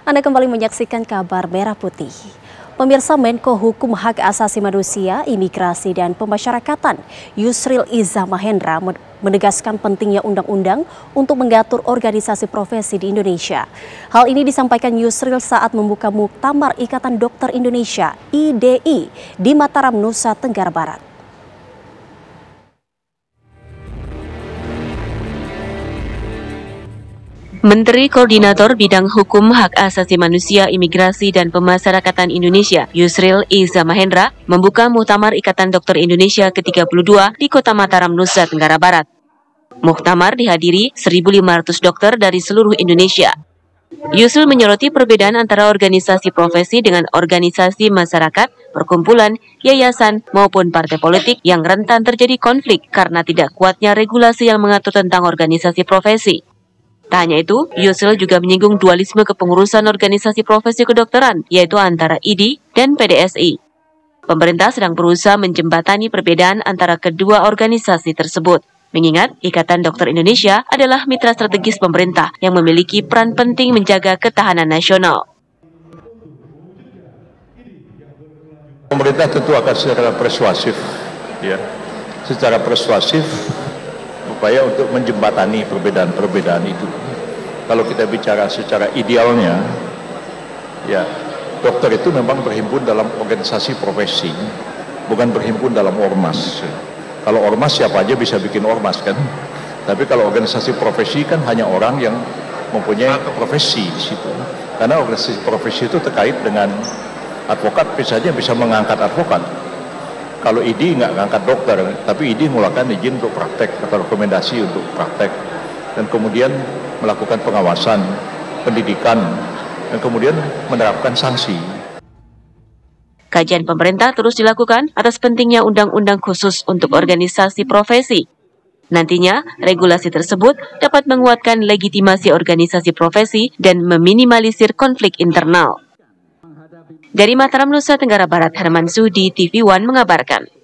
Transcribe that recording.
Anda kembali menyaksikan kabar Merah Putih. Pemirsa, Menko Hukum Hak Asasi Manusia, Imigrasi dan Pemasyarakatan Yusril Iza Mahendra menegaskan pentingnya undang-undang untuk mengatur organisasi profesi di Indonesia. Hal ini disampaikan Yusril saat membuka Muktamar Ikatan Dokter Indonesia (IDI) di Mataram, Nusa Tenggara Barat. Menteri Koordinator Bidang Hukum Hak Asasi Manusia, Imigrasi dan Pemasyarakatan Indonesia, Yusril Iza Mahendra, membuka Muktamar Ikatan Dokter Indonesia ke-32 di Kota Mataram, Nusa Tenggara Barat. Muktamar dihadiri 1.500 dokter dari seluruh Indonesia. Yusril menyoroti perbedaan antara organisasi profesi dengan organisasi masyarakat, perkumpulan, yayasan, maupun partai politik yang rentan terjadi konflik karena tidak kuatnya regulasi yang mengatur tentang organisasi profesi. Tak hanya itu, Yusril juga menyinggung dualisme kepengurusan organisasi profesi kedokteran, yaitu antara IDI dan PDSI. Pemerintah sedang berusaha menjembatani perbedaan antara kedua organisasi tersebut. Mengingat Ikatan Dokter Indonesia adalah mitra strategis pemerintah yang memiliki peran penting menjaga ketahanan nasional. Pemerintah tentu akan secara persuasif, upaya untuk menjembatani perbedaan-perbedaan itu. Kalau kita bicara secara idealnya, ya dokter itu memang berhimpun dalam organisasi profesi, bukan berhimpun dalam ormas. Kalau ormas siapa aja bisa bikin ormas kan, tapi kalau organisasi profesi kan hanya orang yang mempunyai profesi di situ. Karena organisasi profesi itu terkait dengan advokat, misalnya bisa mengangkat advokat. Kalau IDI nggak ngangkat dokter, tapi IDI mengeluarkan izin untuk praktek atau rekomendasi untuk praktek, dan kemudian melakukan pengawasan, pendidikan, dan kemudian menerapkan sanksi. Kajian pemerintah terus dilakukan atas pentingnya undang-undang khusus untuk organisasi profesi. Nantinya, regulasi tersebut dapat menguatkan legitimasi organisasi profesi dan meminimalisir konflik internal. Dari Mataram, Nusa Tenggara Barat, Herman Sudi, TV One mengabarkan.